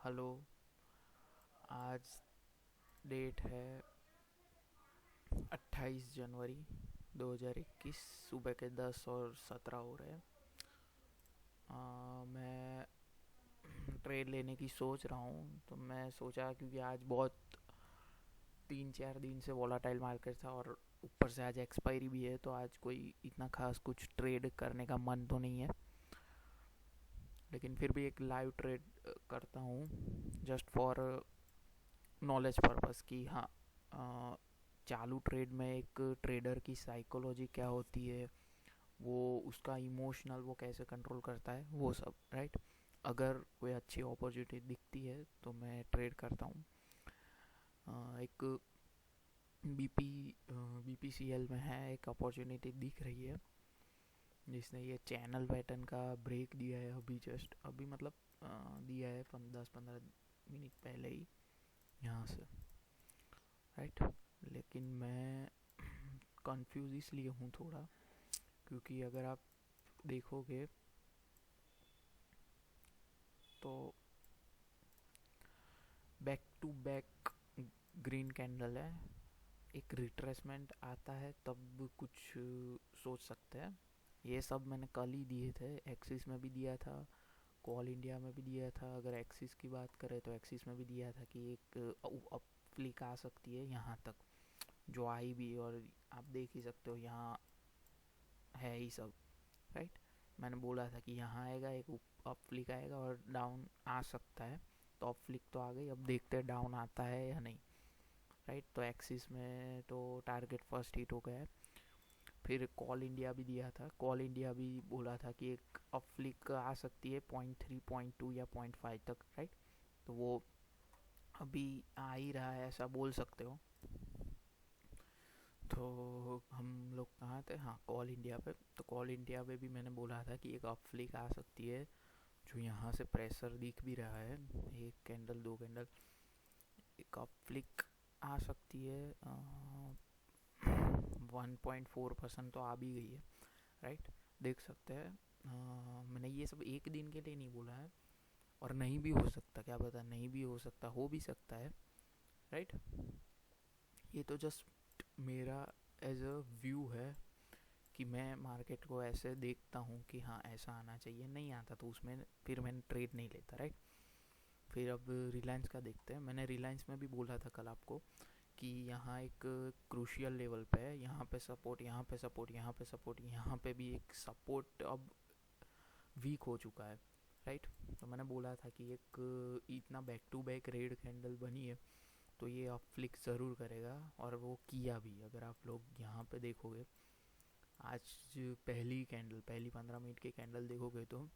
Hello. आज date है 28 जनवरी 2021। सुबह के 10 और 17 हो रहे हैं। मैं ट्रेड लेने की सोच रहा हूँ, तो मैं सोचा क्योंकि आज बहुत 3-4 दिन से वोलाटाइल मार्केट था और ऊपर से आज एक्सपायरी भी है, तो आज कोई इतना खास कुछ ट्रेड करने का मन तो नहीं है। लेकिन फिर भी एक लाइव ट्रेड करता हूँ, जस्ट फॉर नॉलेज पर्पस कि हाँ, चालू ट्रेड में एक ट्रेडर की साइकोलॉजी क्या होती है, वो उसका इमोशनल वो कैसे कंट्रोल करता है, वो सब राइट। अगर कोई अच्छी अपॉर्चुनिटी दिखती है तो मैं ट्रेड करता हूँ। एक बीपीसीएल में है, एक अपॉर्चुनिटी दिख रही है जिसने ये चैनल पैटर्न का ब्रेक दिया है अभी, जस्ट अभी मतलब दिया है 10-15 मिनट पहले ही यहाँ से, राइट। लेकिन मैं कंफ्यूज इसलिए हूँ थोड़ा, क्योंकि अगर आप देखोगे तो back to back green candle है। एक रिट्रेसमेंट आता है तब कुछ सोच सकते हैं। ये सब मैंने कल ही दिए थे, एक्सिस में भी दिया था, कॉल इंडिया में भी दिया था। अगर एक्सिस की बात करें तो एक्सिस में भी दिया था कि एक अप फ्लिक आ सकती है यहाँ तक, जो आई भी, और आप देख ही सकते हो यहाँ है ही सब, राइट। मैंने बोला था कि यहाँ आएगा एक अप फ्लिक आएगा और डाउन आ सकता है, तो अप फ्लिक तो आ गई, अब देखते हैं डाउन आता है या नहीं, राइट। तो एक्सिस में तो टारगेट फर्स्ट हिट हो गया है। फिर कॉल इंडिया भी दिया था, कॉल इंडिया भी बोला था कि एक अप फ्लिक आ सकती है 0.3 0.2 या 0.5 तक, राइट। तो वो अभी आ ही रहा है, ऐसा बोल सकते हो। तो हम लोग कहाँ थे, हाँ कॉल इंडिया पे। तो कॉल इंडिया पे भी मैंने बोला था कि एक अप फ्लिक आ सकती है, जो यहाँ से प्रेशर दिख भी रहा है, एक कैंडल दो कैंडल, एक अप फ्लिक आ सकती है। 1.4% तो आ भी गई है, राइट। देख सकते हैं। मैंने ये सब एक दिन के लिए नहीं बोला है, और नहीं भी हो सकता, क्या पता, नहीं भी हो सकता, हो भी सकता है, राइट। ये तो जस्ट मेरा एज अ व्यू है कि मैं मार्केट को ऐसे देखता हूँ कि हाँ ऐसा आना चाहिए, नहीं आता तो उसमें फिर मैंने ट्रेड नहीं लेता, राइट। फिर अब रिलायंस का देखते हैं। मैंने रिलायंस में भी बोला था कल आपको कि यहाँ एक क्रूशियल लेवल पे है, यहाँ पे सपोर्ट, यहाँ पे सपोर्ट, यहाँ पे सपोर्ट, यहाँ पे भी एक सपोर्ट अब वीक हो चुका है, राइट। तो मैंने बोला था कि एक इतना back to back red candle बनी है तो ये अप फ्लिक ज़रूर करेगा, और वो किया भी। अगर आप लोग यहाँ पे देखोगे, आज पहली कैंडल, पहली 15 मिनट की कैंडल देखोगे तो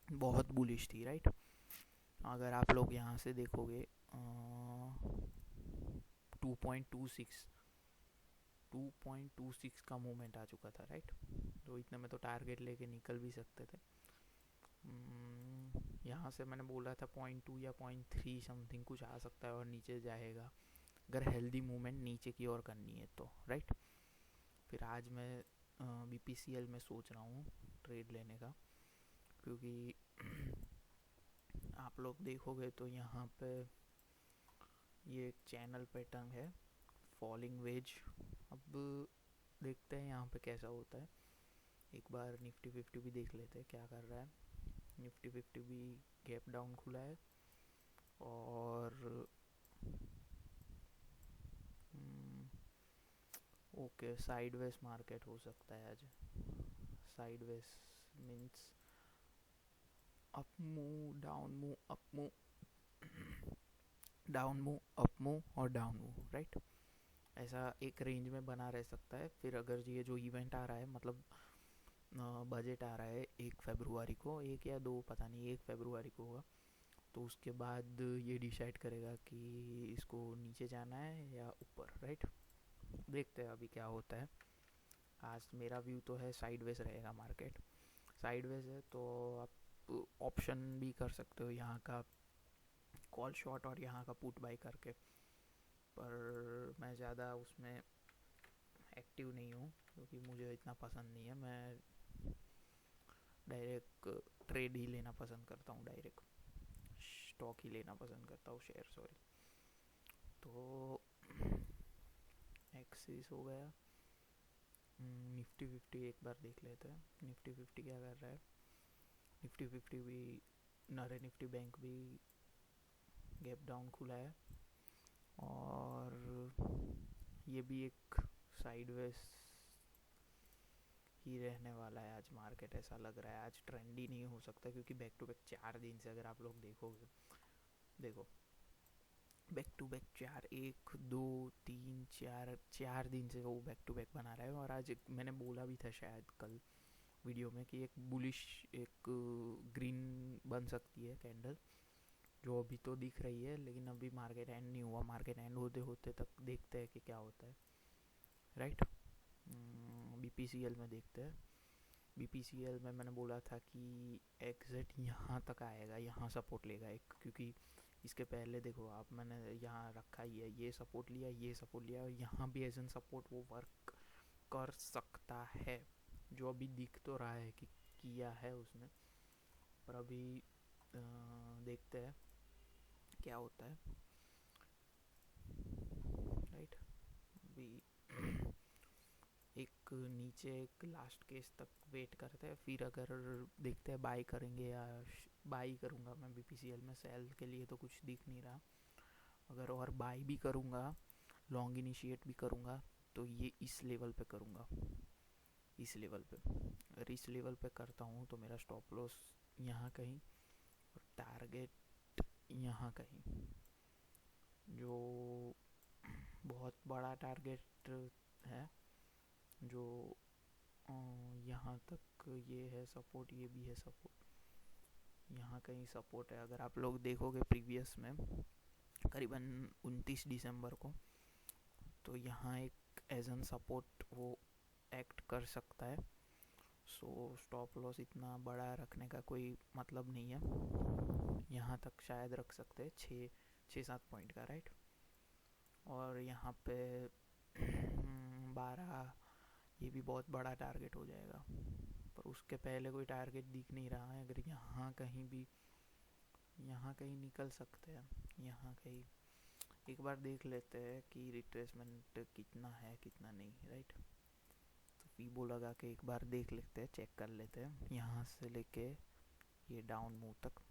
बहुत बुलिश थी, राइट। अगर आप लोग यहाँ से देखोगे 2.26 2.26 का मूवमेंट आ चुका था, राइट। तो इतने में तो टारगेट लेके निकल भी सकते थे। यहाँ से मैंने बोला था 0.2 या 0.3 समथिंग कुछ आ सकता है और नीचे जाएगा, अगर हेल्दी मूवमेंट नीचे की ओर करनी है तो, राइट। फिर आज मैं बीपीसीएल में सोच रहा हूँ ट्रेड लेने का, क्योंकि आप लोग देखोगे तो यहाँ पे ये एक चैनल पैटर्न है, फॉलिंग वेज। अब देखते हैं यहाँ पे कैसा होता है। एक बार निफ्टी 50 भी देख लेते हैं क्या कर रहा है। निफ्टी 50 भी गैप डाउन खुला है, और ओके साइडवेज मार्केट हो सकता है आज। Sideways means up move, down move, up move, down move, up move और डाउन मूव, राइट। ऐसा एक रेंज में बना रह सकता है। फिर अगर ये जो इवेंट आ रहा है, मतलब बजट आ रहा है 1 फरवरी को, एक या दो पता नहीं, 1 फरवरी को होगा, तो उसके बाद ये डिसाइड करेगा कि इसको नीचे जाना है या ऊपर, राइट। देखते हैं अभी क्या होता है। आज मेरा व्यू तो है साइडवेज रहेगा मार्केट। साइडवेज है तो आप ऑप्शन भी कर सकते हो यहाँ का कॉल शॉट और यहाँ का पुट बाई करके, पर मैं ज़्यादा उसमें एक्टिव नहीं हूँ क्योंकि मुझे इतना पसंद नहीं है। मैं डायरेक्ट ट्रेड ही लेना पसंद करता हूँ, डायरेक्ट स्टॉक ही लेना पसंद करता हूँ, शेयर सॉरी। तो एक्सिस हो गया। निफ्टी 50 एक बार देख लेते हैं, निफ्टी 50 क्या कर रहा है। निफ्टी 50 भी, नरे निफ्टी बैंक भी गैप डाउन खुला है, और ये भी एक साइडवेज ही रहने वाला है आज मार्केट, ऐसा लग रहा है। आज ट्रेंड ही नहीं हो सकता, क्योंकि बैक टू बैक 4 दिन से अगर आप लोग देखोगे, देखो बैक टू बैक 4 1 2 3 4 4 दिन से वो बैक टू बैक बना रहा है। और आज मैंने बोला भी था शायद कल वीडियो में कि एक बुलिश, एक ग्रीन बन सकती है कैंडल, जो अभी तो दिख रही है, लेकिन अभी मार्केट एंड नहीं हुआ। मार्केट एंड होते होते तक देखते हैं कि क्या होता है, राइट। बीपीसीएल में देखते हैं। बीपीसीएल में मैंने बोला था कि एग्जिट यहाँ तक आएगा, यहाँ सपोर्ट लेगा एक, क्योंकि इसके पहले देखो आप, मैंने यहाँ रखा ही है, ये सपोर्ट लिया, ये सपोर्ट लिया, और यहाँ भी एज एन सपोर्ट वो वर्क कर सकता है, जो अभी दिख तो रहा है कि किया है उसने। पर अभी देखते हैं क्या होता है, राइट। अभी एक नीचे एक लास्ट केस तक वेट करते हैं, फिर अगर देखते हैं बाई करेंगे या बाई करूँगा मैं बीपीसीएल में। सेल के लिए तो कुछ दिख नहीं रहा। अगर और बाई भी करूँगा, लॉन्ग इनिशिएट भी करूँगा, तो ये इस लेवल पे करूँगा, इस लेवल पे। अगर इस लेवल पे करता हूँ तो मेरा स्टॉप लॉस यहाँ कहीं और टारगेट यहाँ कहीं, जो बहुत बड़ा टारगेट है, जो यहाँ तक ये है सपोर्ट, ये भी है सपोर्ट, यहाँ कहीं सपोर्ट है। अगर आप लोग देखोगे प्रीवियस में करीबन 29 दिसंबर को, तो यहाँ एक एज एन सपोर्ट वो एक्ट कर सकता है। सो स्टॉप लॉस इतना बड़ा रखने का कोई मतलब नहीं है, यहाँ तक शायद रख सकते हैं 6-7 पॉइंट का, राइट। और यहाँ पे 12, ये भी बहुत बड़ा टारगेट हो जाएगा, पर उसके पहले कोई टारगेट दिख नहीं रहा है। अगर यहाँ कहीं भी, यहाँ कहीं निकल सकते हैं, यहाँ कहीं एक बार देख लेते हैं कि रिट्रेसमेंट कितना है कितना नहीं, राइट। तो फीबो लगा के एक बार देख लेते हैं, चेक कर लेते हैं, यहाँ से लेके ये डाउन मूव तक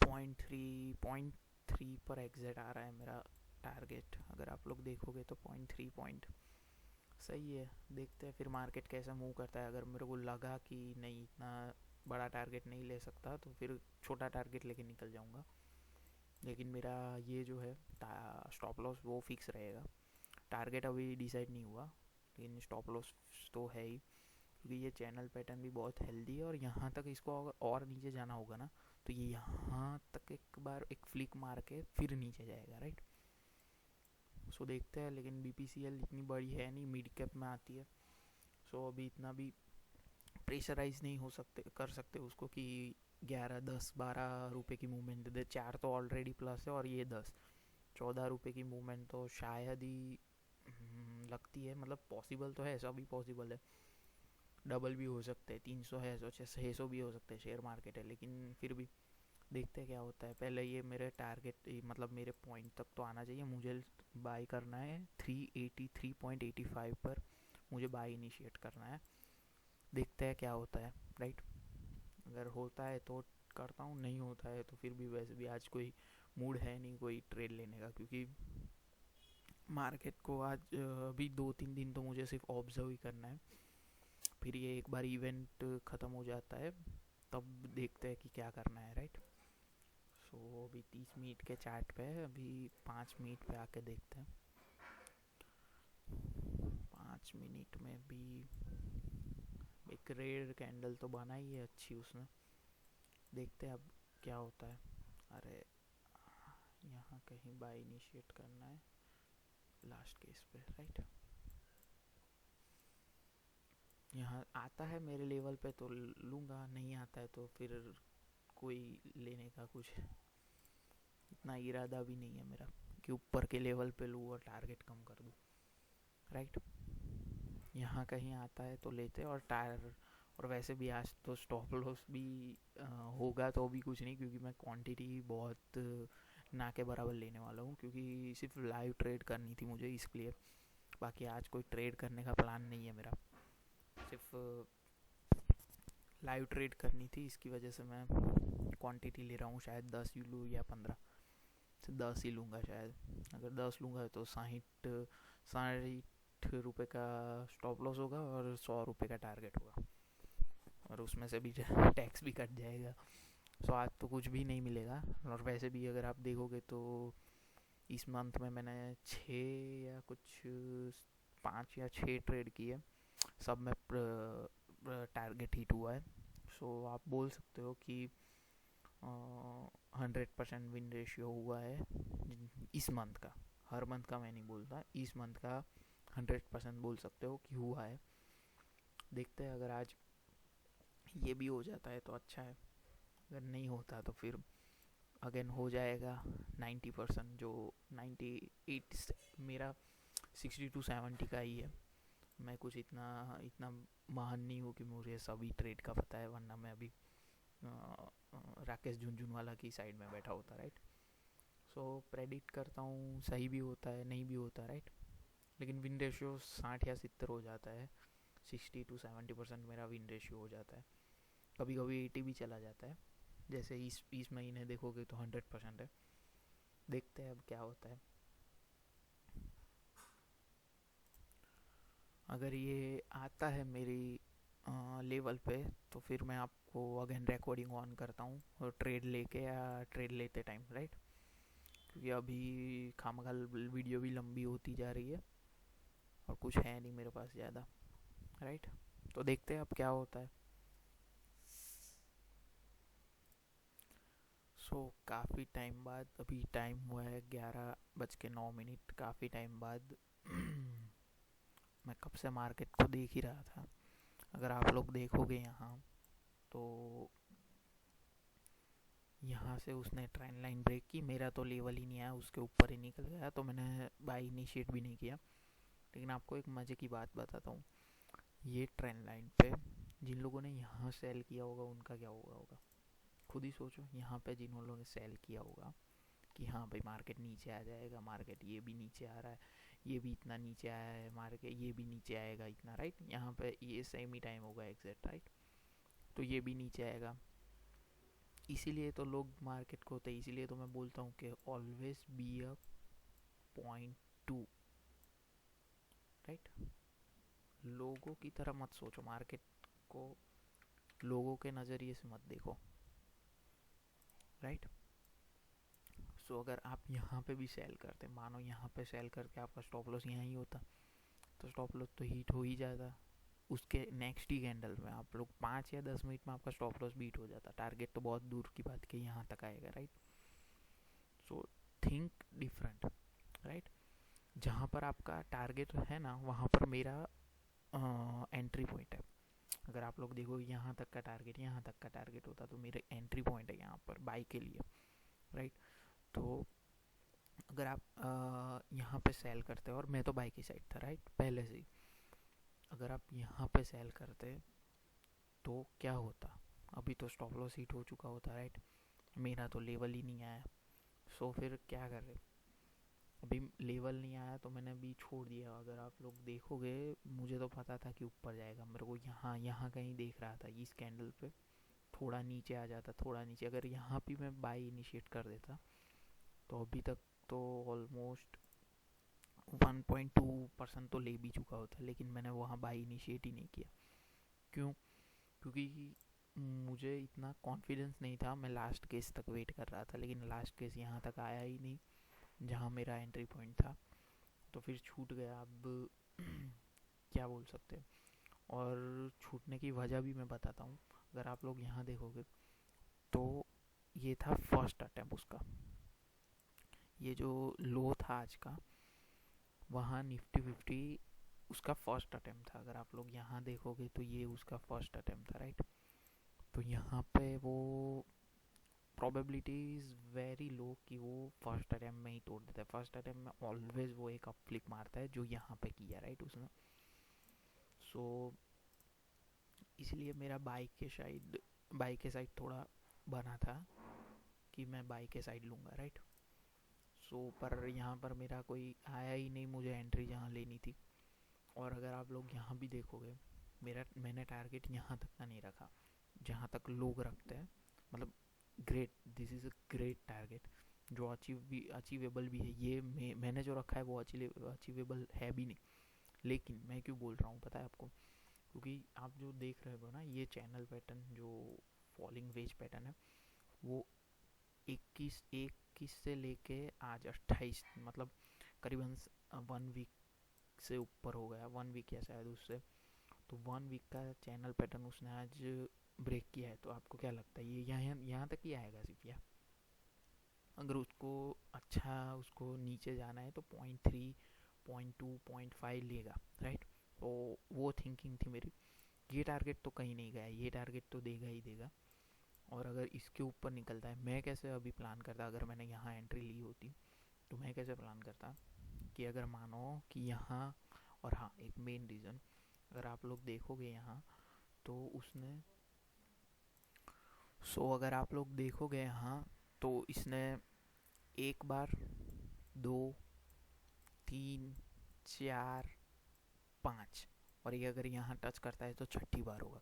0.3 पर एग्जिट आ रहा है मेरा टारगेट। अगर आप लोग देखोगे तो 0.3 पॉइंट सही है। देखते हैं फिर मार्केट कैसे मूव करता है। अगर मेरे को लगा कि नहीं इतना बड़ा टारगेट नहीं ले सकता, तो फिर छोटा टारगेट लेके निकल जाऊंगा। लेकिन मेरा ये जो है स्टॉप लॉस वो फिक्स रहेगा। टारगेट अभी डिसाइड नहीं हुआ, लेकिन स्टॉप लॉस तो है ही, क्योंकि ये चैनल पैटर्न भी बहुत हेल्दी है। और यहाँ तक इसको अगर और नीचे जाना होगा ना, तो ये यहाँ तक एक बार एक फ्लिक मार के फिर नीचे जाएगा, राइट। सो देखते हैं। लेकिन बीपीसीएल इतनी बड़ी है नहीं, मिड कैप में आती है। सो अभी इतना भी प्रेशराइज नहीं हो सकते, कर सकते उसको कि 11 10 12 रुपए की मूवमेंट दे। 4 तो ऑलरेडी प्लस है, और ये 10 14 रुपए की मूवमेंट तो शायद ही लगती है। मतलब पॉसिबल तो है, ऐसा भी पॉसिबल है, डबल भी हो सकते हैं, 300 है, 600 भी हो सकते हैं, शेयर मार्केट है। लेकिन फिर भी देखते हैं क्या होता है। पहले ये मेरे टारगेट, मतलब मेरे पॉइंट तक तो आना चाहिए। मुझे बाई करना है 383.85 पर, मुझे बाई इनिशिएट करना है। देखते हैं क्या होता है, राइट। अगर होता है तो करता हूँ, नहीं होता है तो फिर भी वैसे भी आज कोई मूड है नहीं कोई ट्रेड लेने का, क्योंकि मार्केट को आज अभी 2-3 दिन तो मुझे सिर्फ ऑब्जर्व ही करना है। फिर ये एक बार इवेंट ख़त्म हो जाता है, तब देखते हैं कि क्या करना है, राइट। सो अभी 30 मिनट के चार्ट पे है, अभी 5 मिनट पे आके देखते हैं। 5 मिनट में भी एक रेड कैंडल तो बनाई है अच्छी उसने। देखते हैं अब क्या होता है। अरे यहाँ कहीं बाय इनिशिएट करना है लास्ट केस पे, राइट। यहाँ आता है मेरे लेवल पे तो लूँगा, नहीं आता है तो फिर कोई लेने का कुछ इतना इरादा भी नहीं है मेरा कि ऊपर के लेवल पे लूँ और टारगेट कम कर दूँ, राइट। यहाँ कहीं आता है तो लेते, और और वैसे भी आज तो स्टॉप लॉस भी होगा तो भी कुछ नहीं, क्योंकि मैं क्वांटिटी बहुत ना के बराबर लेने वाला हूँ, क्योंकि सिर्फ लाइव ट्रेड करनी थी मुझे इसलिए। बाकी आज कोई ट्रेड करने का प्लान नहीं है मेरा, सिर्फ लाइव ट्रेड करनी थी, इसकी वजह से मैं क्वांटिटी ले रहा हूँ। शायद 10 ही लूँ या 15, से 10 ही लूँगा शायद। अगर 10 लूँगा तो 60 रुपये का स्टॉप लॉस होगा और 100 रुपये का टारगेट होगा, और उसमें से भी टैक्स भी कट जाएगा। सो आज तो कुछ भी नहीं मिलेगा। और वैसे भी अगर आप देखोगे तो इस मंथ में मैंने 6 या कुछ 5 या 6 ट्रेड किए, सब में टारगेट हिट हुआ है। सो आप बोल सकते हो कि 100% विन रेशियो हुआ है इस मंथ का। हर मंथ का मैं नहीं बोलता, इस मंथ का 100% बोल सकते हो कि हुआ है। देखते हैं, अगर आज ये भी हो जाता है तो अच्छा है, अगर नहीं होता तो फिर अगेन हो जाएगा 90%, जो 98 मेरा 60 to 70 का ही है। मैं कुछ इतना इतना महान नहीं हूँ कि मुझे सभी ट्रेड का पता है, वरना मैं अभी राकेश झुनझुनवाला की साइड में बैठा होता, राइट। सो प्रेडिक्ट करता हूँ, सही भी होता है नहीं भी होता, राइट। लेकिन विन रेशियो 60 या 70 हो जाता है, 60 to 70% मेरा विन रेशियो हो जाता है। कभी कभी 80 भी चला जाता है, जैसे इस महीने देखोगे तो 100% है। देखते हैं अब क्या होता है। अगर ये आता है मेरी लेवल पे तो फिर मैं आपको अगेन रिकॉर्डिंग ऑन करता हूँ, और ट्रेड लेके या ट्रेड लेते टाइम, राइट। क्योंकि अभी खामखाल वीडियो भी लंबी होती जा रही है और कुछ है नहीं मेरे पास ज़्यादा, राइट। तो देखते हैं अब क्या होता है। काफ़ी टाइम बाद, अभी टाइम हुआ है 11:09। काफ़ी टाइम बाद मैं कब से मार्केट को देख ही रहा था। अगर आप लोग देखोगे यहाँ तो यहाँ से उसने ट्रेंड लाइन ब्रेक की, मेरा तो लेवल ही नहीं आया, उसके ऊपर ही निकल गया, तो मैंने बाई इनिशिएट भी नहीं किया। लेकिन आपको एक मज़े की बात बताता हूँ, ये ट्रेंड लाइन पे जिन लोगों ने यहाँ सेल किया होगा उनका क्या हुआ होगा, खुद ही सोचो। यहाँ पे जिन लोगों ने सेल किया होगा कि हाँ भाई मार्केट नीचे आ जाएगा, मार्केट ये भी नीचे आ रहा है, ये भी इतना नीचे आया है, मार्केट ये भी नीचे आएगा इतना, राइट। यहाँ पे ये सेम ही टाइम होगा एग्जैक्ट, राइट। तो ये भी नीचे आएगा, इसीलिए तो लोग मार्केट को होते हैं। इसीलिए तो मैं बोलता हूँ कि always be a point two, right. लोगों की तरह मत सोचो, मार्केट को लोगों के नज़रिए से मत देखो, राइट। सो अगर आप यहाँ पे भी सेल करते, मानो यहाँ पे सेल करके आपका स्टॉप लॉस यहाँ ही होता, तो स्टॉप लॉस तो हीट हो ही जाता। उसके नेक्स्ट ही कैंडल में आप लोग 5 या 10 मिनट में आपका स्टॉप लॉस बीट हो जाता। टारगेट तो बहुत दूर की बात कि यहाँ तक आएगा, right. So think different, right. जहाँ पर आपका टारगेट है ना, वहाँ पर मेरा एंट्री पॉइंट है। अगर आप लोग देखो यहाँ तक का टारगेट, यहाँ तक का टारगेट होता तो मेरे एंट्री पॉइंट है यहाँ पर बाई के लिए, राइट। तो अगर आप यहाँ पे सेल करते हो, और मैं तो बाई की साइड था, राइट, पहले से ही। अगर आप यहाँ पे सेल करते तो क्या होता, अभी तो स्टॉप लॉस हिट हो चुका होता, राइट। मेरा तो लेवल ही नहीं आया। सो फिर क्या कर रहे, अभी लेवल नहीं आया तो मैंने अभी छोड़ दिया। अगर आप लोग देखोगे, मुझे तो पता था कि ऊपर जाएगा, मेरे को यहाँ यहाँ कहीं देख रहा था इस कैंडल पे थोड़ा नीचे आ जाता, थोड़ा नीचे। अगर यहाँ भी मैं बाई इनिशिएट कर देता तो अभी तक तो ऑलमोस्ट 1.2% तो ले भी चुका होता, लेकिन मैंने वहाँ बाई इनिशिएट ही नहीं किया। क्यों? क्योंकि मुझे इतना कॉन्फिडेंस नहीं था। मैं लास्ट केस तक वेट कर रहा था, लेकिन लास्ट केस यहाँ तक आया ही नहीं जहाँ मेरा एंट्री पॉइंट था, तो फिर छूट गया। अब क्या बोल सकते हैं। और छूटने की वजह भी मैं बताता हूँ। अगर आप लोग यहाँ देखोगे तो ये था फर्स्ट अटैम्प्ट उसका, ये जो लो था आज का, वहाँ निफ्टी 50 उसका फर्स्ट अटैम्प्ट था। अगर आप लोग यहाँ देखोगे तो ये उसका फर्स्ट अटैम्प्ट था, राइट। तो यहाँ पे वो प्रोबेबिलिटी इज़ वेरी लो कि वो फर्स्ट अटैम्प्ट में ही तोड़ देता है। फर्स्ट अटैम्प्ट में ऑलवेज वो एक अप फ्लिप मारता है, जो यहाँ पे किया, राइट उसने। सो इसलिए मेरा बाई के साइड थोड़ा बना था कि मैं बाई के साइड लूँगा, राइट। सो पर यहाँ पर मेरा कोई आया ही नहीं मुझे एंट्री जहाँ लेनी थी। और अगर आप लोग यहाँ भी देखोगे, मैंने टारगेट यहाँ तक का नहीं रखा जहाँ तक लोग रखते हैं। मतलब great, this is a great target जो अचीवेबल भी है। ये मैंने जो रखा है वो अचीवेबल है भी नहीं। लेकिन मैं क्यों बोल रहा हूँ पता है आपको? क्योंकि आप जो देख रहे हो ना, ये चैनल पैटर्न जो फॉलिंग वेज पैटर्न है, वो 21 से लेके आज 28, मतलब करीबन 1 वीक से ऊपर हो गया, 1 वीक या शायद उससे। तो 1 वीक का चैनल पैटर्न उसने आज ब्रेक किया है। तो आपको क्या लगता है ये यहाँ तक ही आएगा सिर्फ? या अगर उसको अच्छा उसको नीचे जाना है तो 0.3, 0.2, 0.5 लेगा, राइट। तो वो थिंकिंग थी मेरी। ये टारगेट तो कहीं नहीं गया, ये टारगेट तो देगा ही देगा। और अगर इसके ऊपर निकलता है, मैं कैसे अभी प्लान करता, अगर मैंने यहाँ एंट्री ली होती तो मैं कैसे प्लान करता कि अगर मानो कि यहाँ, और हाँ एक मेन रीज़न, अगर आप लोग देखोगे यहाँ तो उसने, अगर आप लोग देखोगे यहाँ तो इसने एक बार, दो, तीन, चार, पाँच, और ये अगर यहाँ टच करता है तो छठी बार होगा।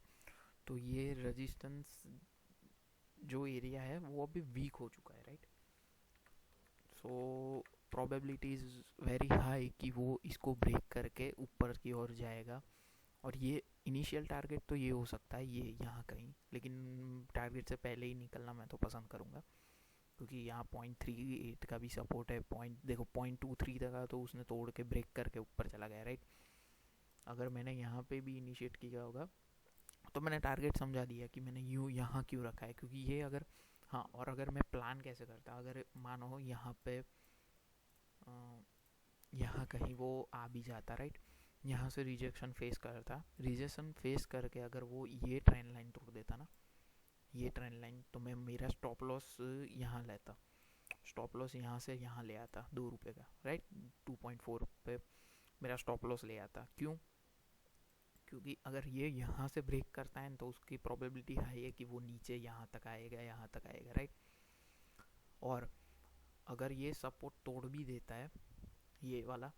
तो ये रेजिस्टेंस जो एरिया है वो अभी वीक हो चुका है, right. So probability is very high कि वो इसको ब्रेक करके ऊपर की ओर जाएगा। और ये इनिशियल टारगेट तो ये हो सकता है ये यहाँ कहीं, लेकिन टारगेट से पहले ही निकलना मैं तो पसंद करूँगा। क्योंकि यहाँ 0.38 का भी सपोर्ट है, देखो 0.23 तक तो उसने तोड़ के ब्रेक करके ऊपर चला गया, राइट। अगर मैंने यहाँ पे भी इनिशिएट किया होगा तो मैंने टारगेट समझा दिया कि मैंने यहाँ क्यों रखा है, क्योंकि ये अगर, हाँ, और अगर मैं प्लान कैसे करता, अगर मानो यहाँ पे यहाँ कहीं वो आ भी जाता, राइट, यहाँ से रिजेक्शन फेस करता, रिजेक्शन फेस करके अगर वो ये ट्रेंड लाइन तोड़ देता ना, ये ट्रेंड लाइन, तो मैं मेरा स्टॉप लॉस यहाँ लेता, स्टॉप लॉस यहाँ से यहाँ ले आता ₹2 का, राइट। 2.4 पे मेरा स्टॉप लॉस ले आता। क्यों? क्योंकि अगर ये यहाँ से ब्रेक करता है तो उसकी प्रोबेबिलिटी हाई है कि वो नीचे यहाँ तक आएगा, यहाँ तक आएगा, राइट। और अगर ये सपोर्ट तोड़ भी देता है ये वाला,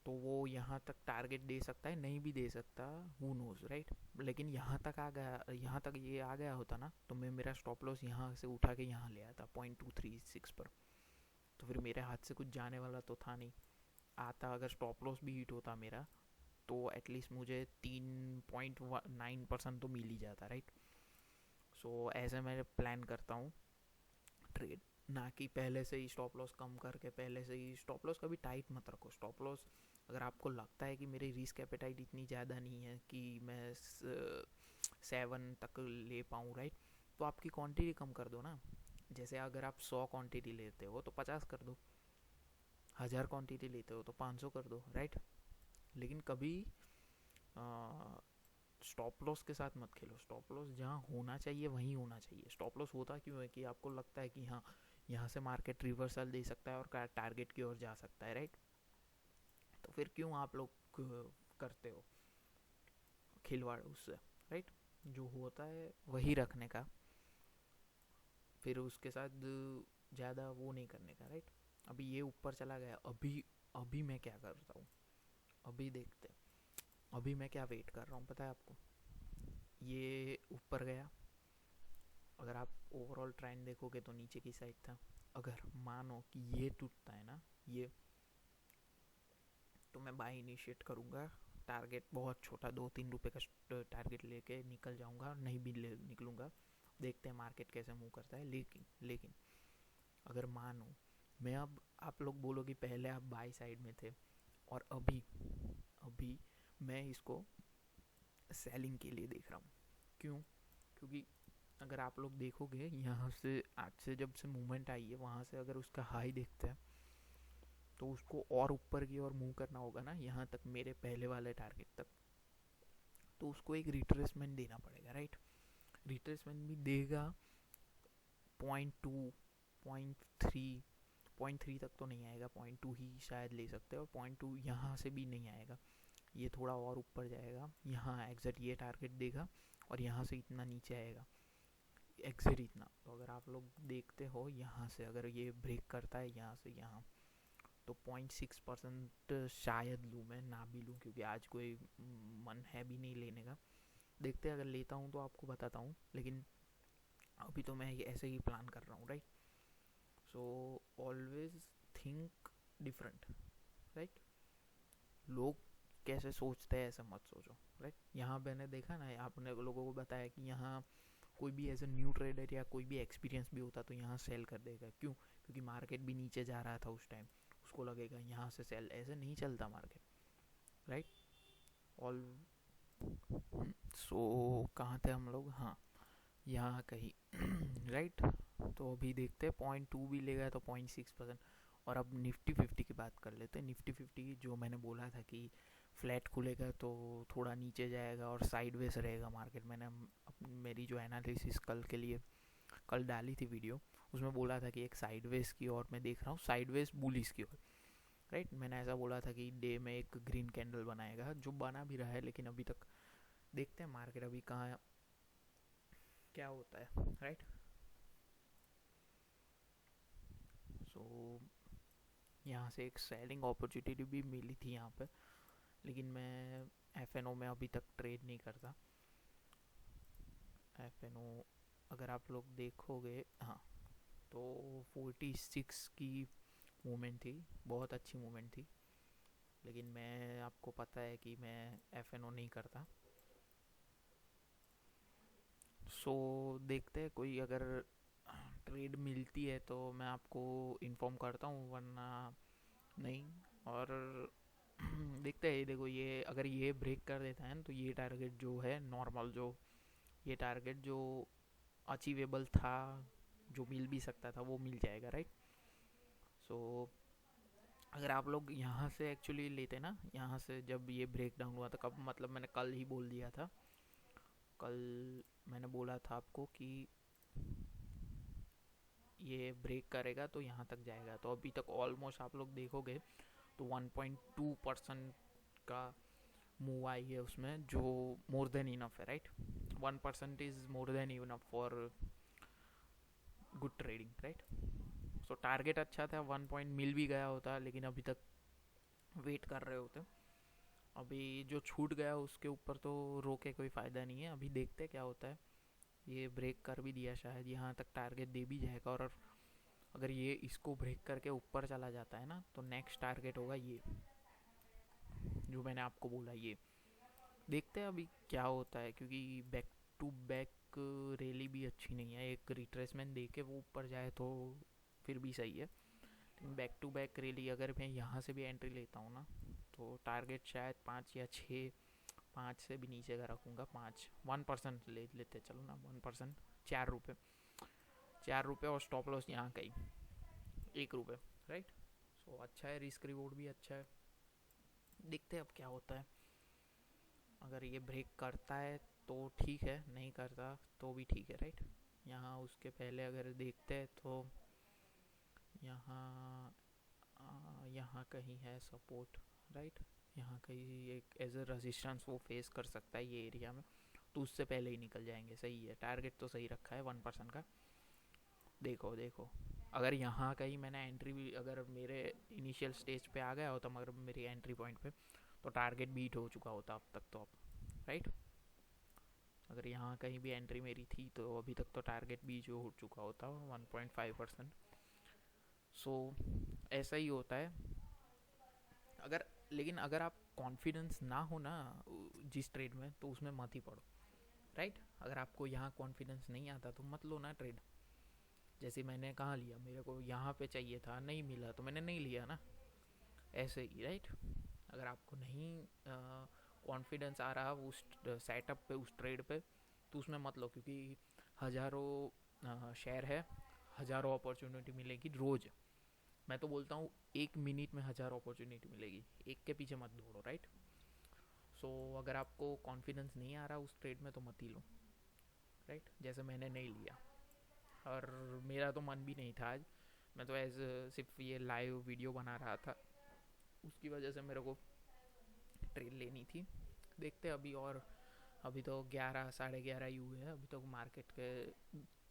तो वो यहाँ तक टारगेट दे सकता है, नहीं भी दे सकता, हु नोज, राइट। लेकिन यहाँ तक आ गया, यहाँ तक ये आ गया होता ना, तो मैं मेरा स्टॉप लॉस यहाँ से उठा के यहाँ ले आता 0.236 पर। तो फिर मेरे हाथ से कुछ जाने वाला तो था नहीं। आता अगर स्टॉप लॉस भी हिट होता मेरा, तो एटलीस्ट मुझे 3.9% तो मिल ही जाता, राइट। सो ऐसे मैं प्लान करता हूँ ट्रेड, ना कि पहले से ही स्टॉप लॉस कम करके, पहले से ही स्टॉप लॉस कभी टाइट मत रखो। स्टॉप लॉस अगर आपको लगता है कि मेरी रिस्क एपेटाइट इतनी ज़्यादा नहीं है कि मैं 7 तक ले पाऊँ, राइट, तो आपकी क्वांटिटी कम कर दो ना। जैसे अगर आप 100 क्वांटिटी लेते हो तो 50 कर दो, 1000 क्वांटिटी लेते हो तो 500 कर दो, राइट। लेकिन कभी स्टॉप लॉस के साथ मत खेलो। स्टॉप लॉस जहाँ होना चाहिए वहीं होना चाहिए। स्टॉप लॉस होता क्यों है कि आपको लगता है कि हाँ यहाँ से मार्केट रिवर्सल दे सकता है और टारगेट की ओर जा सकता है, राइट। तो फिर क्यों आप लोग करते हो खिलवाड़ उससे, राइट। जो होता है वही रखने का, फिर उसके साथ ज़्यादा वो नहीं करने का, राइट। अभी ये ऊपर चला गया, अभी अभी मैं क्या करता हूँ, अभी देखते हैं। अभी मैं क्या वेट कर रहा हूँ पता है आपको? ये ऊपर गया, अगर आप ओवरऑल ट्रेंड देखोगे तो नीचे की साइड था। अगर मानो कि ये टूटता है ना ये, तो मैं बाय इनिशिएट करूँगा। टारगेट बहुत छोटा, ₹2-3 का टारगेट लेके निकल जाऊँगा, नहीं भी निकलूँगा। देखते हैं मार्केट कैसे मूव करता है। लेकिन अगर मानो मैं, अब आप लोग बोलोगे पहले आप बाई साइड में थे और अभी अभी मैं इसको सेलिंग के लिए देख रहा हूँ। क्यों? क्योंकि अगर आप लोग देखोगे यहाँ से आज से जब से मूवमेंट आई है, वहाँ से अगर उसका हाई देखते हैं तो उसको और ऊपर की ओर मूव करना होगा ना, यहाँ तक, मेरे पहले वाले टारगेट तक। तो उसको एक रिट्रेसमेंट देना पड़ेगा, राइट। रिट्रेसमेंट भी देगा 0.2, 0.3, 0.3 तक तो नहीं आएगा, 0.2 ही शायद ले सकते हैं। और 0.2 यहाँ से भी नहीं आएगा, ये थोड़ा और ऊपर जाएगा, यहाँ एग्जैक्ट ये टारगेट देगा और यहाँ से इतना नीचे आएगा एग्जिट इतना। तो अगर आप लोग देखते हो यहाँ से अगर ये ब्रेक करता है यहाँ से यहाँ, तो 0.6% शायद लूँ, मैं ना भी लूँ क्योंकि आज कोई मन है भी नहीं लेने का। देखते हैं, अगर लेता हूँ तो आपको बताता हूँ, लेकिन अभी तो मैं ये ऐसे ही प्लान कर रहा हूँ, right. So always think different, right. लोग कैसे सोचते हैं ऐसा मत सोचो, राइट। यहाँ मैंने देखा ना, आपने लोगों को बताया कि यहाँ कोई भी एज ए न्यू ट्रेडर या कोई भी एक्सपीरियंस भी होता तो यहाँ सेल कर देगा। क्यों? क्योंकि मार्केट भी नीचे जा रहा था उस टाइम, उसको लगेगा यहाँ से सेल। ऐसे नहीं चलता मार्केट, राइट। ऑल सो कहाँ थे हम लोग? हाँ, यहाँ कहीं राइट। तो अभी देखते हैं, 0.2 भी ले गया तो 0.6%। और अब निफ्टी 50 की बात कर लेते हैं। निफ्टी 50 जो मैंने बोला था कि फ्लैट खुलेगा तो थोड़ा नीचे जाएगा और साइडवेज रहेगा मार्केट। मैंने मेरी जो एनालिसिस कल के लिए कल डाली थी वीडियो, उसमें बोला था कि एक साइडवेज की ओर मैं देख रहा हूँ, साइडवेज बुलिस की ओर, राइट। मैंने ऐसा बोला था कि डे में एक ग्रीन कैंडल बनाएगा, जो बना भी रहा है, लेकिन अभी तक देखते हैं मार्केट अभी कहाँ क्या होता है, राइट। सो यहाँ से एक सेलिंग अपॉर्चुनिटी भी मिली थी यहाँ पे, लेकिन मैं एफ में अभी तक ट्रेड नहीं करता। एफ अगर आप लोग देखोगे, हाँ, तो 46 की मूवमेंट थी, बहुत अच्छी मूवमेंट थी। लेकिन मैं, आपको पता है कि मैं एफ नहीं करता। सो देखते हैं, कोई अगर ट्रेड मिलती है तो मैं आपको इन्फॉर्म करता हूँ, वरना नहीं। और देखते हैं, देखो ये अगर ये ब्रेक कर देता है ना, तो ये टारगेट जो है नॉर्मल, जो ये टारगेट जो अचीवेबल था, जो मिल भी सकता था, वो मिल जाएगा, राइट। सो अगर आप लोग यहाँ से एक्चुअली लेते ना, यहाँ से जब ये ब्रेक डाउन हुआ था, कब मतलब मैंने कल ही बोल दिया था, कल मैंने बोला था आपको कि ये ब्रेक करेगा तो यहाँ तक जाएगा। तो अभी तक ऑलमोस्ट आप लोग देखोगे तो 1.2% का मूव आई है उसमें, जो मोर देन इनफ है, right. 1% is more than enough for good trading, right. So target अच्छा था, 1 पॉइंट मिल भी गया होता, लेकिन अभी तक वेट कर रहे होते। अभी जो छूट गया उसके ऊपर तो रोके कोई फ़ायदा नहीं है। अभी देखते क्या होता है। ये ब्रेक कर भी दिया, शायद यहाँ तक टारगेट दे भी जाएगा। और अगर ये इसको ब्रेक करके ऊपर चला जाता है ना, तो नेक्स्ट टारगेट होगा ये, जो मैंने आपको बोला। ये देखते हैं अभी क्या होता है, क्योंकि बैक टू बैक रैली भी अच्छी नहीं है। एक रिट्रेसमेंट दे के वो ऊपर जाए तो फिर भी सही है, लेकिन बैक टू बैक रैली अगर मैं यहाँ से भी एंट्री लेता हूँ ना, तो टारगेट शायद 5 या 6, 5 से भी नीचे का रखूँगा। 1% ले लेते चलो ना, 1%, 4 रुपये, 4 रुपये, और स्टॉप लॉस यहाँ का ही 1 रुपये, राइट। सो अच्छा है, रिस्क रिवॉर्ड भी अच्छा है। देखते हैं अब क्या होता है। अगर ये ब्रेक करता है तो ठीक है, नहीं करता तो भी ठीक है, राइट। यहाँ उसके पहले अगर देखते हैं तो यहाँ यहाँ कहीं है सपोर्ट, राइट। यहाँ कहीं एक एज अ रेजिस्टेंस वो फेस कर सकता है ये एरिया में, तो उससे पहले ही निकल जाएंगे। सही है, टारगेट तो सही रखा है 1% का। देखो देखो, अगर यहाँ कहीं मैंने एंट्री भी, अगर मेरे इनिशियल स्टेज पे आ गया होता, मगर मेरी एंट्री पॉइंट पे, तो टारगेट बीट हो चुका होता अब तक तो, अब राइट। अगर यहाँ कहीं भी एंट्री मेरी थी तो अभी तक तो टारगेट बीट हो चुका होता 1.5%। सो ऐसा ही होता है। अगर, लेकिन अगर आप कॉन्फिडेंस ना हो ना जिस ट्रेड में, तो उसमें मत ही पड़ो, राइट। अगर आपको यहाँ कॉन्फिडेंस नहीं आता तो मत लो ना ट्रेड। जैसे मैंने कहाँ लिया, मेरे को यहाँ पे चाहिए था, नहीं मिला तो मैंने नहीं लिया ना, ऐसे ही, राइट। अगर आपको नहीं कॉन्फिडेंस आ रहा उस सेटअप पे, उस ट्रेड पे, तो उसमें मत लो, क्योंकि हज़ारों शेयर है, हज़ारों अपॉर्चुनिटी मिलेगी रोज़। मैं तो बोलता हूँ 1 मिनट में 1000 अपॉर्चुनिटी मिलेगी, एक के पीछे मत दौड़ो, राइट। सो अगर आपको कॉन्फिडेंस नहीं आ रहा उस ट्रेड में तो मत ही लो, राइट। जैसे मैंने नहीं लिया, और मेरा तो मन भी नहीं था आज। मैं तो एज सिर्फ ये लाइव वीडियो बना रहा था, उसकी वजह से मेरे को ट्रेड लेनी थी। देखते अभी और अभी तो 11 साढ़े 11 ही हुए हैं, अभी तो मार्केट के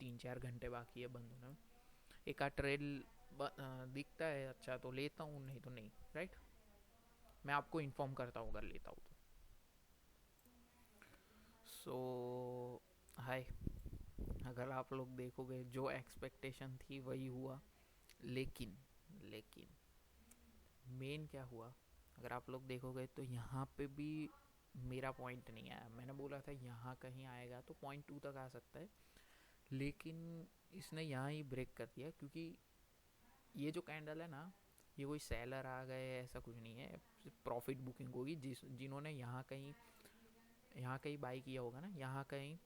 3-4 घंटे बाकी है बंद होने में। एक आध ट्रेल दिखता है अच्छा तो लेता हूँ, नहीं तो नहीं, राइट। मैं आपको इन्फॉर्म करता हूँ अगर लेता हूँ तो। सो हाय, अगर आप लोग देखोगे जो एक्सपेक्टेशन थी वही हुआ, लेकिन लेकिन मेन क्या हुआ, अगर आप लोग देखोगे तो यहाँ पे भी मेरा पॉइंट नहीं आया। मैंने बोला था यहाँ कहीं आएगा तो 0.2 तक आ सकता है, लेकिन इसने यहाँ ही ब्रेक कर दिया। क्योंकि ये जो कैंडल है ना, ये कोई सेलर आ गए ऐसा कुछ नहीं है, प्रॉफिट बुकिंग होगी। जिन्होंने यहाँ कहीं बाई किया होगा ना, यहाँ कहीं,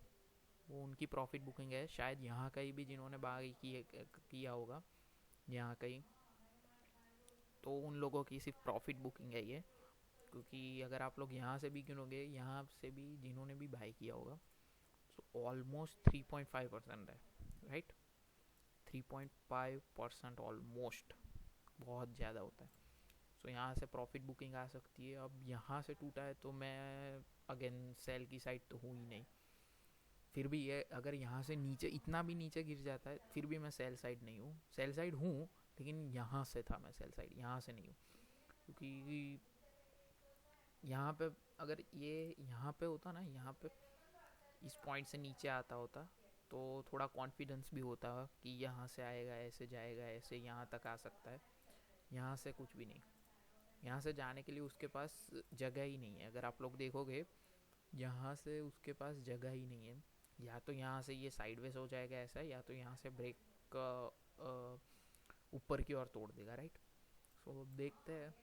वो उनकी प्रॉफिट बुकिंग है। शायद यहाँ कहीं भी जिन्होंने बाई किया होगा यहाँ कहीं, तो उन लोगों की सिर्फ प्रॉफिट बुकिंग है ये। क्योंकि अगर आप लोग यहाँ से भी गिनोगे, यहाँ से भी जिन्होंने भी बाई किया होगा, सो ऑलमोस्ट 3.5% है, राइट। 3.5% ऑलमोस्ट, बहुत ज़्यादा होता है। सो यहाँ से प्रॉफिट बुकिंग आ सकती है। अब यहाँ से टूटा है तो मैं अगेन सेल की साइड तो हूँ ही नहीं। फिर भी ये अगर यहाँ से नीचे, इतना भी नीचे गिर जाता है, फिर भी मैं सेल साइड नहीं हूँ। सेल साइड हूँ, लेकिन यहाँ से था मैं सेल साइड, यहाँ से नहीं हूँ। क्योंकि यहाँ पे अगर ये यहाँ पे होता ना, यहाँ पे इस पॉइंट से नीचे आता होता, तो थोड़ा कॉन्फिडेंस भी होता कि यहाँ से आएगा, ऐसे जाएगा, ऐसे यहाँ तक आ सकता है। यहाँ से कुछ भी नहीं, यहाँ से जाने के लिए उसके पास जगह ही नहीं है। अगर आप लोग देखोगे, यहाँ से उसके पास जगह ही नहीं है। या तो यहाँ से ये साइडवेज हो जाएगा ऐसा, या तो यहाँ से ब्रेक ऊपर की ओर तोड़ देगा, राइट। सो देखते हैं।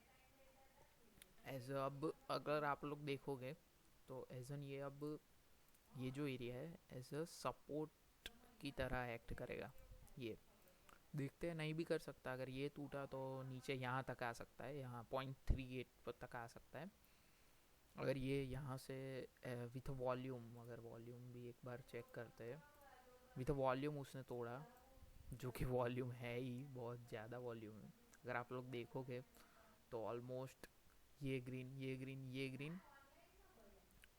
एज अब अगर आप लोग देखोगे तो एज एन ये अब ये जो एरिया है एज अ सपोर्ट की तरह एक्ट करेगा ये। देखते हैं, नहीं भी कर सकता। अगर ये टूटा तो नीचे यहाँ तक आ सकता है, यहाँ 0.38 तक आ सकता है। अगर ये यहाँ से विथ वॉल्यूम, अगर वॉल्यूम भी एक बार चेक करते हैं, विथ वॉल्यूम उसने तोड़ा, जो कि वॉल्यूम है ही, बहुत ज़्यादा वॉल्यूम है। अगर आप लोग देखोगे तो ऑलमोस्ट ये ग्रीन, ये ग्रीन, ये ग्रीन,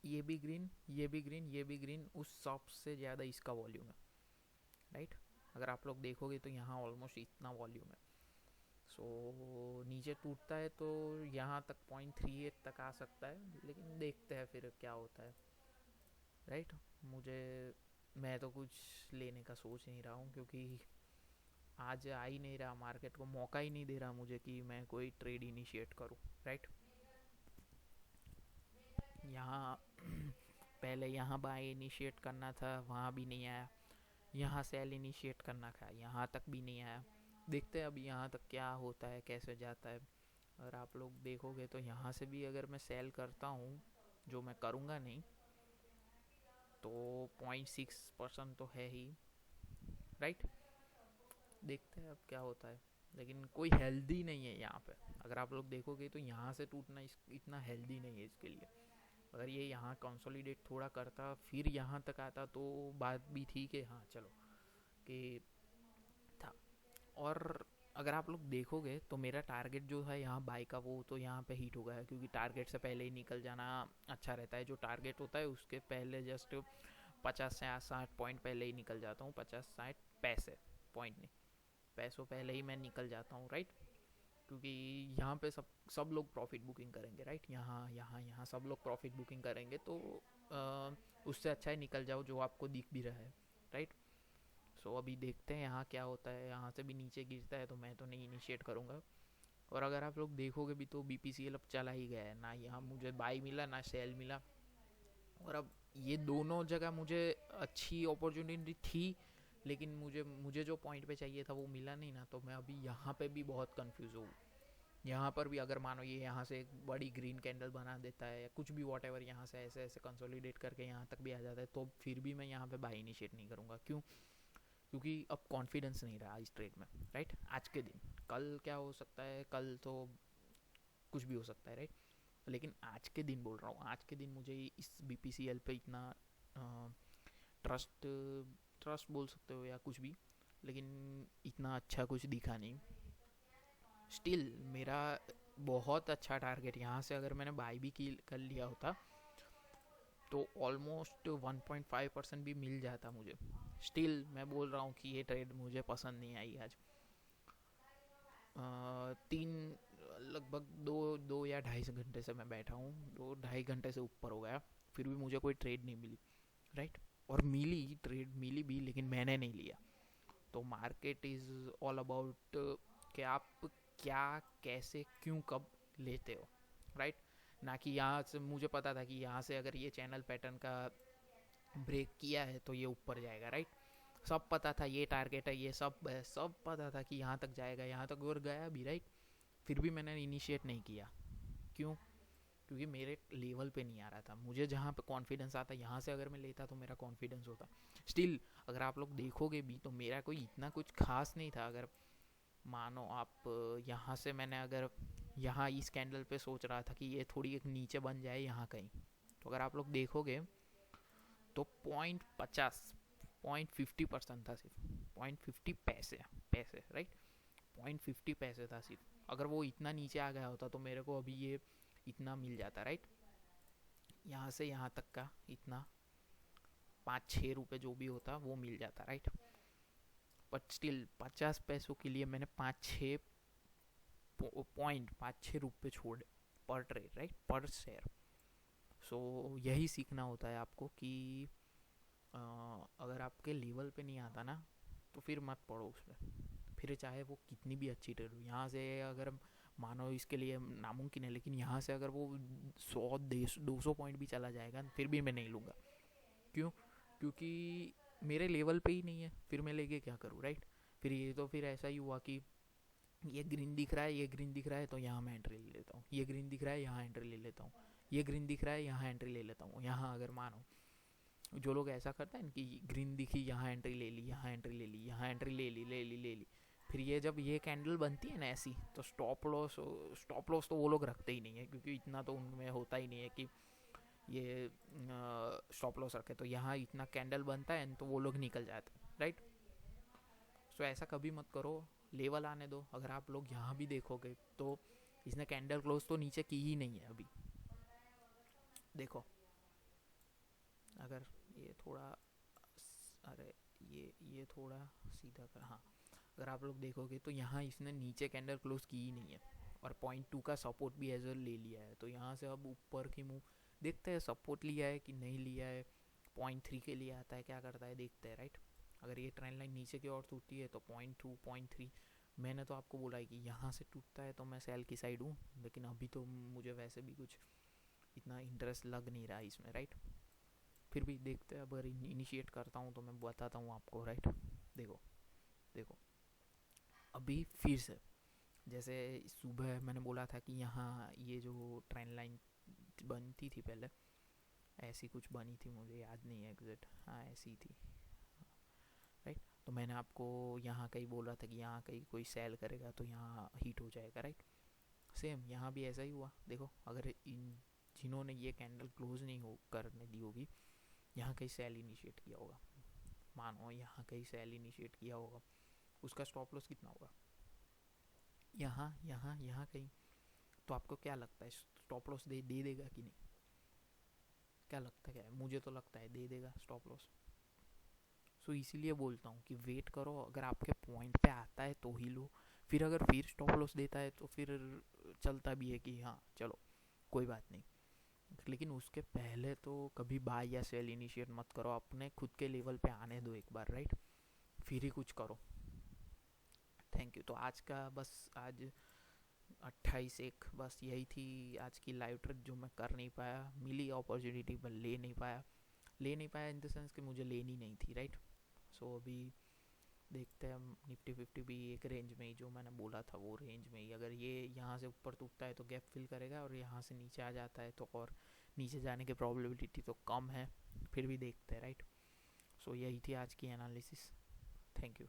ये भी ग्रीन, ये भी ग्रीन, ये भी ग्रीन, उस सबसे ज़्यादा इसका वॉल्यूम है, राइट। अगर आप लोग देखोगे तो यहाँ ऑलमोस्ट इतना वॉल्यूम है। सो नीचे टूटता है तो यहाँ तक 0.38 तक आ सकता है, लेकिन देखते हैं फिर क्या होता है, राइट। मुझे, मैं तो कुछ लेने का सोच नहीं रहा हूँ, क्योंकि आज आ ही नहीं रहा, मार्केट को मौका ही नहीं दे रहा मुझे कि मैं कोई ट्रेड इनिशिएट करूँ, राइट। यहाँ पहले यहाँ बाय इनिशिएट करना था, वहाँ भी नहीं आया। यहाँ सेल इनिशिएट करना था, यहाँ तक भी नहीं आया। देखते हैं अब यहाँ तक क्या होता है, कैसे जाता है। अगर आप लोग देखोगे तो यहाँ से भी अगर मैं सेल करता हूँ, जो मैं करूँगा नहीं, तो 0.6% तो है ही, राइट। देखते हैं अब क्या होता है। लेकिन कोई हेल्दी नहीं है यहाँ पे। अगर आप लोग देखोगे तो यहाँ से टूटना इतना हेल्दी नहीं है इसके लिए। अगर ये यहाँ कंसोलिडेट थोड़ा करता, फिर यहाँ तक आता, तो बात भी ठीक है, हाँ चलो कि था। और अगर आप लोग देखोगे तो मेरा टारगेट जो है यहाँ बाई का, वो तो यहाँ पे हिट हो गया है। क्योंकि टारगेट से पहले ही निकल जाना अच्छा रहता है। जो टारगेट होता है उसके पहले जस्ट 50 से 60 पॉइंट पहले ही निकल जाता हूँ। 50-60 पैसे, पॉइंट नहीं, पैसों पहले ही मैं निकल जाता हूँ, राइट। क्योंकि यहाँ पे सब सब लोग प्रॉफिट बुकिंग करेंगे, राइट। यहाँ यहाँ यहाँ सब लोग प्रॉफिट बुकिंग करेंगे, तो उससे अच्छा है निकल जाओ जो आपको दिख भी रहा है, राइट। सो अभी देखते हैं यहाँ क्या होता है। यहाँ से भी नीचे गिरता है तो मैं तो नहीं इनिशिएट करूँगा। और अगर आप लोग देखोगे भी तो BPCL अब चला ही गया है ना, यहाँ मुझे बाई मिला ना सेल मिला। और अब ये दोनों जगह मुझे अच्छी अपॉर्चुनिटी थी, लेकिन मुझे मुझे जो पॉइंट पे चाहिए था वो मिला नहीं ना। तो मैं अभी यहाँ पे भी बहुत कंफ्यूज हूँ। यहाँ पर भी अगर मानो ये यहाँ से एक बड़ी ग्रीन कैंडल बना देता है या कुछ भी वॉट एवर, यहाँ से ऐसे ऐसे कंसोलिडेट करके यहाँ तक भी आ जाता है, तो फिर भी मैं यहाँ पे बाई इनिशिएट नहीं करूँगा। क्यों? क्योंकि अब कॉन्फिडेंस नहीं रहा इस ट्रेड में, राइट। आज के दिन, कल क्या हो सकता है, कल तो कुछ भी हो सकता है, राइट। लेकिन आज के दिन बोल रहा हूँ, आज के दिन मुझे इस BPCL पे इतना ट्रस्ट ट्रस्ट बोल सकते हो या कुछ भी, लेकिन इतना अच्छा कुछ दिखा नहीं। स्टिल मेरा बहुत अच्छा टारगेट, यहाँ से अगर मैंने बाई भी की कर लिया होता तो ऑलमोस्ट 1.5% भी मिल जाता मुझे। स्टिल मैं बोल रहा हूँ कि ये ट्रेड मुझे पसंद नहीं आई आज। तीन लगभग दो दो या 2.5 घंटे से मैं बैठा हूँ, 2-2.5 घंटे से ऊपर हो गया, फिर भी मुझे कोई ट्रेड नहीं मिली, राइट। और मिली, ट्रेड मिली भी, लेकिन मैंने नहीं लिया। तो मार्केट इज़ ऑल अबाउट कि आप क्या, कैसे, क्यों, कब लेते हो, राइट। ना कि यहाँ से मुझे पता था कि यहाँ से अगर ये चैनल पैटर्न का ब्रेक किया है तो ये ऊपर जाएगा, राइट। सब पता था, ये टारगेट है, ये सब पता था कि यहाँ तक जाएगा, यहाँ तक और गया भी, राइट। फिर भी मैंने इनिशिएट नहीं किया। क्यों? क्योंकि मेरे लेवल पे नहीं आ रहा था। मुझे जहाँ पे कॉन्फिडेंस आता, यहाँ से अगर मैं लेता तो मेरा कॉन्फिडेंस होता। स्टिल अगर आप लोग देखोगे भी तो मेरा कोई इतना कुछ खास नहीं था। अगर मानो आप यहाँ से मैंने अगर यहाँ इस कैंडल पे सोच रहा था कि ये थोड़ी एक नीचे बन जाए यहाँ कहीं, तो अगर आप लोग देखोगे तो 0.50% था सिर्फ, 0.50 पैसे, राइट। 0.50 था सिर्फ। अगर वो इतना नीचे आ गया होता तो मेरे को अभी ये इतना मिल जाता, राइट। यहाँ से यहाँ तक का इतना 5-6 रुपये जो भी होता वो मिल जाता, राइट। बट स्टिल 50 पैसों के लिए मैंने 5-6 रुपये छोड़े पर ट्रेड, राइट, पर शेयर। सो यही सीखना होता है आपको कि अगर आपके लेवल पे नहीं आता ना तो फिर मत पड़ो उसमें, फिर चाहे वो कितनी भी अच्छी ट्रेड हो। यहाँ से अगर मानो इसके लिए नामुमकिन है, लेकिन यहाँ से अगर वो 100-200 पॉइंट भी चला जाएगा फिर भी मैं नहीं लूँगा। क्यों? क्योंकि मेरे लेवल पे ही नहीं है, फिर मैं लेके क्या करूँ, राइट। फिर ये तो फिर ऐसा ही हुआ कि ये ग्रीन दिख रहा है, ये ग्रीन दिख रहा है, तो यहाँ मैं एंट्री ले लेता हूँ, ये ग्रीन दिख रहा है यहाँ एंट्री ले लेता हूँ, ये ग्रीन दिख रहा है यहाँ एंट्री ले लेता हूँ। यहाँ अगर मानो जो लोग ऐसा करते हैं कि ग्रीन दिखी यहाँ एंट्री ले ली, यहाँ एंट्री ले ली, यहाँ एंट्री ले ली, फिर ये जब ये कैंडल बनती है ना ऐसी, तो स्टॉप लॉस तो वो लोग रखते ही नहीं है, क्योंकि इतना तो उनमें होता ही नहीं है कि ये स्टॉप लॉस रखे। तो यहाँ इतना कैंडल बनता है तो वो लोग निकल जाते हैं, राइट। सो ऐसा कभी मत करो, लेवल आने दो। अगर आप लोग यहाँ भी देखोगे तो इसने कैंडल क्लोज तो नीचे की ही नहीं है अभी। देखो, अगर ये थोड़ा, अरे ये थोड़ा सीधा कर, हाँ। अगर आप लोग देखोगे तो यहाँ इसने नीचे कैंडल क्लोज की ही नहीं है, और 0.2 का सपोर्ट भी एज ले लिया है। तो यहाँ से अब ऊपर की मूव देखते हैं, सपोर्ट लिया है कि नहीं लिया है, 0.3 के लिए आता है, क्या करता है देखते हैं, राइट। अगर ये ट्रेंड लाइन नीचे की ओर टूटती है तो 0.2 0.3, मैंने तो आपको बोला है कि यहाँ से टूटता है तो मैं सेल की साइड हूँ, लेकिन अभी तो मुझे वैसे भी कुछ इतना इंटरेस्ट लग नहीं रहा इसमें, राइट। फिर भी देखते हैं, अगर इनिशिएट करता हूँ तो मैं बताता हूँ आपको, राइट। देखो देखो, अभी फिर से जैसे सुबह मैंने बोला था कि यहाँ ये जो ट्रेंड लाइन बनती थी पहले, ऐसी कुछ बनी थी, मुझे याद नहीं है एग्जैक्ट, हाँ ऐसी थी, राइट। तो मैंने आपको यहाँ कहीं बोला था कि यहाँ कहीं कोई सेल करेगा तो यहाँ हीट हो जाएगा, राइट। सेम यहाँ भी ऐसा ही हुआ। देखो, अगर इन जिन्होंने ये कैंडल क्लोज नहीं हो करने दी होगी, यहाँ कहीं सेल इनिशिएट किया होगा, मानो यहाँ कहीं सेल इनिशिएट किया होगा, उसका स्टॉप लॉस कितना होगा, यहाँ यहाँ यहाँ कहीं। तो आपको क्या लगता है स्टॉप लॉस दे देगा कि नहीं? क्या लगता है, क्या है? मुझे तो लगता है दे देगा स्टॉप लॉस। सो इसीलिए बोलता हूँ कि वेट करो, अगर आपके पॉइंट पे आता है तो ही लो। फिर अगर फिर स्टॉप लॉस देता है तो फिर चलता भी है कि हाँ चलो कोई बात नहीं, लेकिन उसके पहले तो कभी बाय या सेल इनिशिएट मत करो, अपने खुद के लेवल पे आने दो एक बार, राइट, फिर ही कुछ करो। Thank you. तो आज का बस, आज 28/1 बस यही थी आज की लाइव ट्रेड, जो मैं कर नहीं पाया। मिली अपॉर्चुनिटी पर ले नहीं पाया इन द सेंस कि मुझे लेनी नहीं थी, राइट। सो अभी देखते हैं, निफ्टी 50 भी एक रेंज में ही, जो मैंने बोला था वो रेंज में ही, अगर ये यहाँ से ऊपर टूटता है तो गैप फिल करेगा, और यहाँ से नीचे आ जाता है तो और नीचे जाने की प्रोबेबिलिटी तो कम है, फिर भी देखते हैं, राइट। सो यही थी आज की एनालिसिस। Thank you.